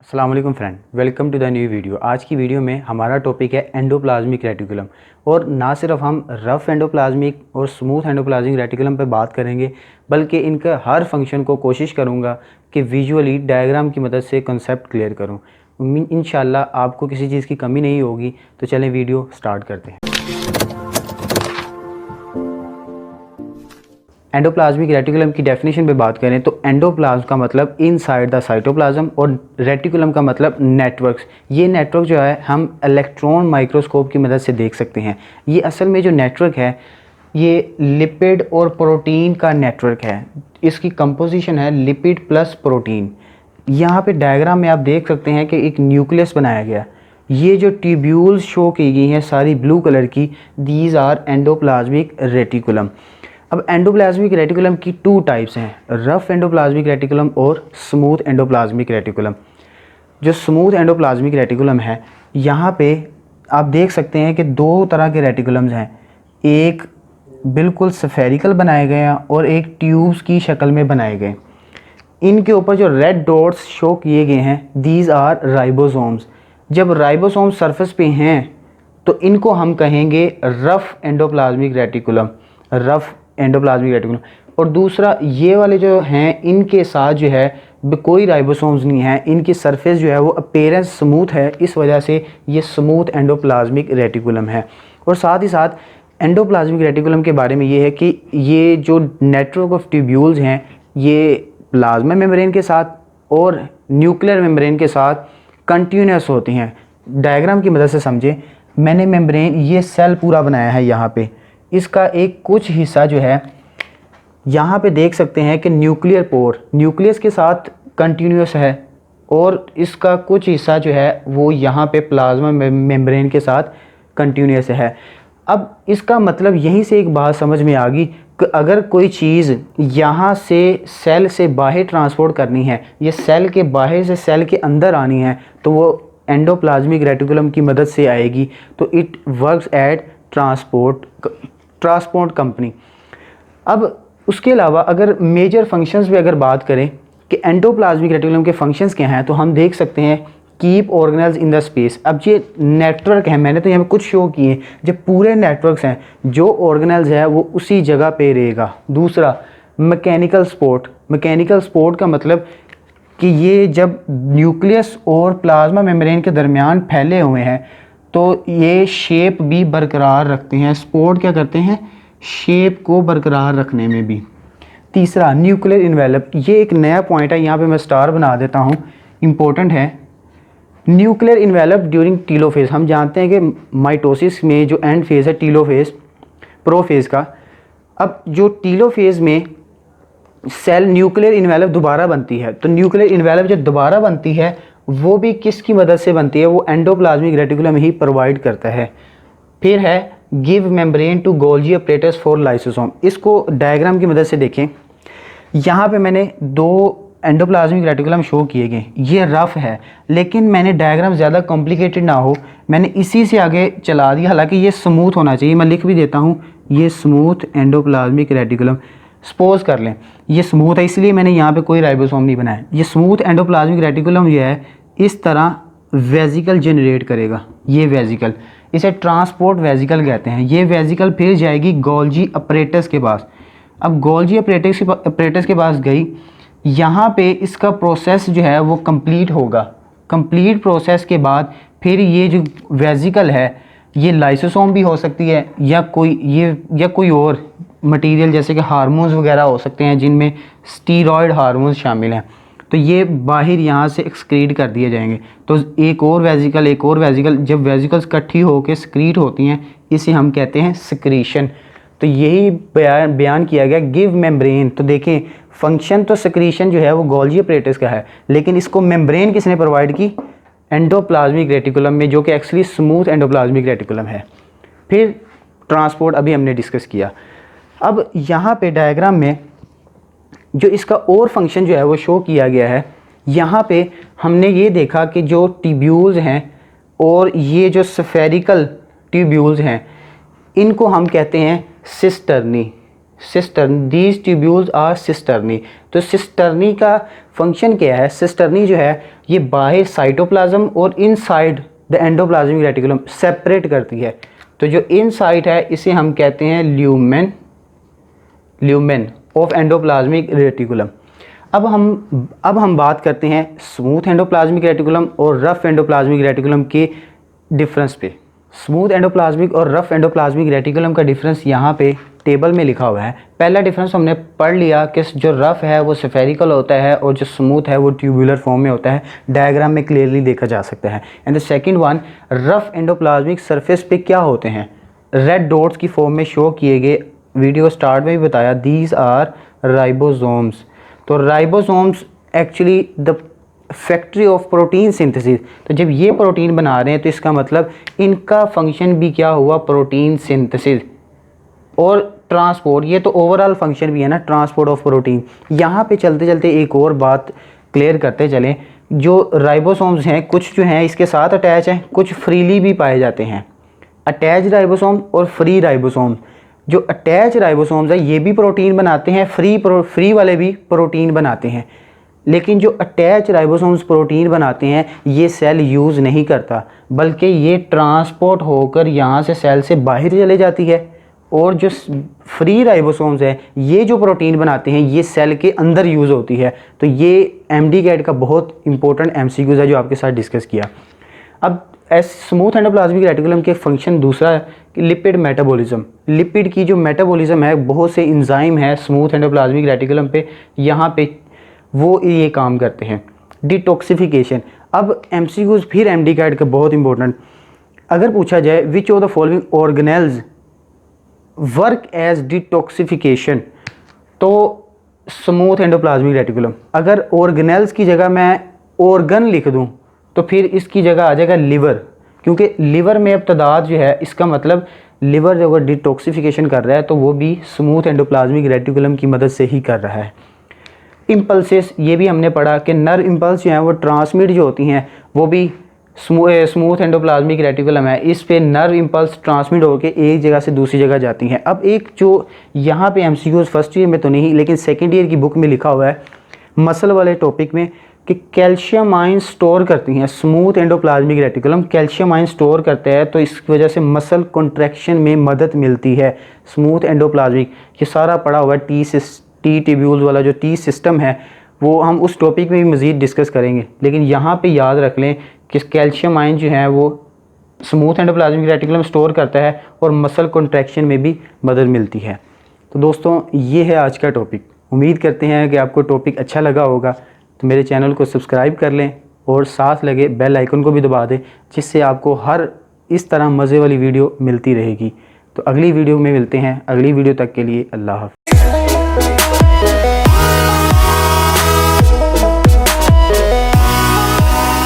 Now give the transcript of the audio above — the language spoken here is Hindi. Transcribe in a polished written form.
अस्सलाम वालेकुम friend, welcome to the new video. आज की वीडियो में हमारा टॉपिक है एंडोप्लाज्मिक रेटिकुलम। और ना सिर्फ हम रफ़ एंडोप्लाज्मिक और स्मूथ एंडोप्लाज्मिक रेटिकुलम पे बात करेंगे, बल्कि इनका हर फंक्शन को कोशिश करूँगा कि विजुअली डायग्राम की मदद से कंसेप्ट क्लियर करूँ। इंशाल्लाह आपको किसी चीज़ की कमी नहीं होगी। तो चलें वीडियो स्टार्ट करते हैं। एंडोप्लाज्मिक रेटिकुलम की डेफिनेशन पे बात करें तो एंडोप्लाज्म का मतलब इनसाइड द साइटोप्लाज्म और रेटिकुलम का मतलब नेटवर्क्स। ये नेटवर्क जो है हम इलेक्ट्रॉन माइक्रोस्कोप की मदद से देख सकते हैं। ये असल में जो नेटवर्क है ये लिपिड और प्रोटीन का नेटवर्क है। इसकी कंपोजिशन है लिपिड प्लस प्रोटीन। यहाँ पे डायग्राम में आप देख सकते हैं कि एक न्यूक्लियस बनाया गया। ये जो ट्यूब्यूल्स शो की गई हैं सारी ब्लू कलर की, दीज आर एंडोप्लाज्मिक रेटिकुलम। अब एंडोप्लाज्मिक रेटिकुलम की टू टाइप्स हैं, रफ़ एंडोप्लाज्मिक रेटिकुलम और स्मूथ एंडोप्लाज्मिक रेटिकुलम। जो स्मूथ एंडोप्लाज्मिक रेटिकुलम है, यहाँ पे आप देख सकते हैं कि दो तरह के रेटिकुलम्स हैं। एक बिल्कुल स्फेरिकल बनाए गए हैं और एक ट्यूब्स की शक्ल में बनाए गए। इनके ऊपर जो रेड डॉट्स शो किए गए हैं, दीज आर राइबोसोम्स। जब राइबोसोम सरफेस पे हैं तो इनको हम कहेंगे rough endoplasmic reticulum, rough endoplasmic reticulum. और दूसरा ये वाले जो हैं इनके साथ जो है कोई राइबोसोम्स नहीं है, इनकी सरफेस जो है वो अपीयरेंस स्मूथ है, इस वजह से ये स्मूथ एंडोप्लाज्मिक रेटिकुलम है। और साथ ही साथ एंडोप्लाज्मिक रेटिकुलम के बारे में ये है कि ये जो नेटवर्क ऑफ ट्यूब्यूल्स हैं ये प्लाज्मा मेम्ब्रेन के साथ और न्यूक्लियर मेम्ब्रेन के साथ कंटिन्यूस होती हैं। डायग्राम की मदद से समझें, मैंने मेम्ब्रेन ये सेल पूरा बनाया है। यहाँ पे इसका एक कुछ हिस्सा जो है यहाँ पे देख सकते हैं कि न्यूक्लियर पोर न्यूक्लियस के साथ कंटिन्यूस है और इसका कुछ हिस्सा जो है वो यहाँ पे प्लाज्मा मेम्ब्रेन के साथ कंटिन्यूस है। अब इसका मतलब यहीं से एक बात समझ में आ गई कि अगर कोई चीज़ यहाँ से सेल से बाहर ट्रांसपोर्ट करनी है, ये सेल के बाहर से सेल के अंदर आनी है, तो वो एंडोप्लाज्मिक रेटिकुलम की मदद से आएगी। तो it works at transport company. अब उसके अलावा अगर मेजर फंक्शंस पे अगर बात करें कि एंडोप्लाज्मिक रेटिकुलम के फंक्शंस क्या हैं, तो हम देख सकते हैं keep organelles in the space. अब ये नेटवर्क है, मैंने तो यहाँ पे कुछ शो किए, जब पूरे नेटवर्क्स हैं जो ऑर्गेनेल्स है वो उसी जगह पे रहेगा। दूसरा मैकेनिकल सपोर्ट। मैकेनिकल सपोर्ट का मतलब कि ये जब न्यूक्लियस और प्लाज्मा मेम्ब्रेन के दरमियान फैले हुए हैं तो ये शेप भी बरकरार रखते हैं। सपोर्ट क्या करते हैं? शेप को बरकरार रखने में भी। तीसरा न्यूक्लियर इन्वेलप। ये एक नया पॉइंट है, यहाँ पे मैं स्टार बना देता हूँ, इम्पोर्टेंट है। Nuclear envelope during telophase. हम जानते हैं कि माइटोसिस में जो एंड फेज़ है टीलोफेज प्रोफेज का। अब जो टीलोफेज में सेल न्यूक्लियर इन्वेलप दोबारा बनती है, तो न्यूक्लियर इन्वेलप जो दोबारा बनती है वो भी किसकी मदद से बनती है? वो एंडोप्लाज्मिक रेटिकुलम ही प्रोवाइड करता है। फिर है give membrane to Golgi apparatus for lysosome. इसको डायग्राम की मदद से देखें, यहाँ पे मैंने दो एंडोप्लाज्मिक रेटिकुलम शो किए गए। ये रफ़ है लेकिन मैंने डायग्राम ज़्यादा कॉम्प्लिकेटेड ना हो, मैंने इसी से आगे चला दिया। हालांकि ये स्मूथ होना चाहिए, मैं लिख भी देता हूँ, ये स्मूथ एंडोप्लाज्मिक रेटिकुलम। सपोज कर लें ये स्मूथ है, इसलिए मैंने यहाँ पे कोई राइबोसोम नहीं बनाया। ये स्मूथ एंडोप्लाज्मिक रेटिकुलम जो है इस तरह वेजिकल जनरेट करेगा। ये वेजिकल, इसे ट्रांसपोर्ट वेजिकल कहते हैं। ये वेजिकल फिर जाएगी गोल्जी अपरेटस के पास। अब गोल्जी अपरेटस के पास गई, यहाँ पे इसका प्रोसेस जो है वो कंप्लीट होगा। कंप्लीट प्रोसेस के बाद फिर ये जो वेजिकल है ये लाइसोसोम भी हो सकती है या कोई और मटेरियल जैसे कि हार्मोन्स वगैरह हो सकते हैं जिनमें स्टीरॉयड हार्मोन्स शामिल हैं, तो ये बाहर यहाँ से एक्सक्रीट कर दिए जाएंगे। तो एक और वेजिकल, जब वेजिकल्स इकट्ठी होकर सक्रीट होती हैं इसे हम कहते हैं सक्रीशन। तो यही बयान किया गया गिव मेम्ब्रेन। तो देखें फंक्शन तो सक्रीशन जो है वो गोल्जी अपरेटस का है, लेकिन इसको मेम्ब्रेन किसने प्रोवाइड की? एंडोप्लाज्मिक रेटिकुलम में, जो कि एक्चुअली स्मूथ एंडोप्लाज्मिक रेटिकुलम है। फिर ट्रांसपोर्ट अभी हमने डिस्कस किया। अब यहाँ पे डायग्राम में जो इसका और फंक्शन जो है वो शो किया गया है। यहाँ पे हमने ये देखा कि जो ट्यूब्यूल्स हैं और ये जो स्फेरिकल ट्यूब्यूल्स हैं इनको हम कहते हैं cisternae. Cistern, these tubules are cisternae. तो सिस्टर्नी का फंक्शन क्या है? सिस्टर्नी जो है ये बाहर साइटोप्लाज्म और inside the endoplasmic reticulum separate करती है। तो जो इनसाइड है इसे हम कहते हैं ल्यूमेन ऑफ एंडोप्लाज्मिक रेटिकुलम। अब हम बात करते हैं स्मूथ एंडोप्लाज्मिक रेटिकुलम और रफ एंडोप्लाज्मिक रेटिकुलम के डिफरेंस पे। स्मूथ एंडोप्लाज्मिक और रफ एंडोप्लाज्मिक रेटिकुलम का डिफरेंस यहाँ पे टेबल में लिखा हुआ है। पहला डिफरेंस हमने पढ़ लिया कि जो रफ है वो स्फेरिकल होता है और जो स्मूथ है वो ट्यूबुलर फॉर्म में होता है, डायग्राम में क्लियरली देखा जा सकता है। And the second one, rough endoplasmic surface पे क्या होते हैं? रेड डॉट्स की फॉर्म में शो किए गए, वीडियो स्टार्ट में भी बताया, दीज आर राइबोसोम्स। तो ribosomes actually the factory of protein synthesis. तो जब ये प्रोटीन बना रहे हैं तो इसका मतलब इनका फंक्शन भी क्या हुआ? प्रोटीन सिंथेसिस और ट्रांसपोर्ट। ये तो ओवरऑल फंक्शन भी है ना, ट्रांसपोर्ट ऑफ प्रोटीन। यहाँ पे चलते चलते एक और बात क्लियर करते चलें, जो राइबोसोम्स हैं कुछ जो हैं इसके साथ अटैच हैं, कुछ फ्रीली भी पाए जाते हैं। अटैच राइबोसोम और फ्री राइबोसोम। जो अटैच राइबोसोम्स है ये भी प्रोटीन बनाते हैं, फ्री वाले भी प्रोटीन बनाते हैं, लेकिन जो अटैच राइबोसोम्स प्रोटीन बनाते हैं ये सेल यूज़ नहीं करता, बल्कि ये ट्रांसपोर्ट होकर यहाँ से सेल से बाहर चले जाती है। और जो फ्री राइबोसोम्स है ये जो प्रोटीन बनाते हैं ये सेल के अंदर यूज़ होती है। तो ये एमडी कैट का बहुत इंपॉर्टेंट एमसीक्यूज है जो आपके साथ डिस्कस किया। अब स्मूथ एंडोप्लाज्मिक रेटिकुलम के फंक्शन दूसरा है लिपिड मेटाबॉलिज्म। लिपिड की जो मेटाबॉलिज्म है, बहुत से इंजाइम है स्मूथ एंडोप्लाज्मिक रेटिकुलम पे, यहाँ पे वो ये काम करते हैं। डिटॉक्सिफिकेशन। अब एमसीक्यूज फिर एमडी कैट का बहुत इंपॉर्टेंट, अगर पूछा जाए which of the following organelles work as detoxification, तो स्मूथ एंडोप्लाज्मिक रेटिकुलम। अगर ऑर्गेनेल्स की जगह मैं ऑर्गन लिख दूं तो फिर इसकी जगह आ जाएगा लिवर, क्योंकि लिवर में अब तादाद जो है, इसका मतलब लिवर जो अगर डिटॉक्सिफिकेशन कर रहा है तो वो भी स्मूथ एंडोप्लाज्मिक रेटिकुलम की मदद से ही कर रहा है। इम्पल्सेस, ये भी हमने पढ़ा कि नर्व इम्पल्स जो हैं वो ट्रांसमिट जो होती हैं वो भी स्मूथ एंडोप्लाज्मिक रेटिकुलम है, इस पे नर्व इम्पल्स ट्रांसमिट होकर एक जगह से दूसरी जगह जाती हैं। अब एक जो यहाँ पे एमसीक्यूज फर्स्ट ईयर में तो नहीं लेकिन सेकेंड ईयर की बुक में लिखा हुआ है मसल वाले टॉपिक में कि कैल्शियम आयन स्टोर करती हैं smooth endoplasmic reticulum, calcium ion store करते हैं, तो इस वजह से मसल कॉन्ट्रैक्शन में मदद मिलती है स्मूथ एंडोप्लाज्मिक। ये सारा पढ़ा हुआ है टी ट्यूब्यूल्स वाला जो टी सिस्टम है, वो हम उस टॉपिक में भी मज़ीद डिस्कस करेंगे। लेकिन यहाँ पे याद रख लें कि कैल्शियम आयन जो है वो स्मूथ एंडोप्लाज्मिक रेटिकुलम स्टोर करता है और मसल कॉन्ट्रैक्शन में भी मदद मिलती है। तो दोस्तों ये है आज का टॉपिक। उम्मीद करते हैं कि आपको टॉपिक अच्छा लगा होगा, तो मेरे चैनल को सब्सक्राइब कर लें और साथ लगे बेल आइकन को भी दबा दें, जिससे आपको हर इस तरह मज़े वाली वीडियो मिलती रहेगी। तो अगली वीडियो में मिलते हैं। अगली वीडियो तक के लिए अल्लाह हाफ़िज़।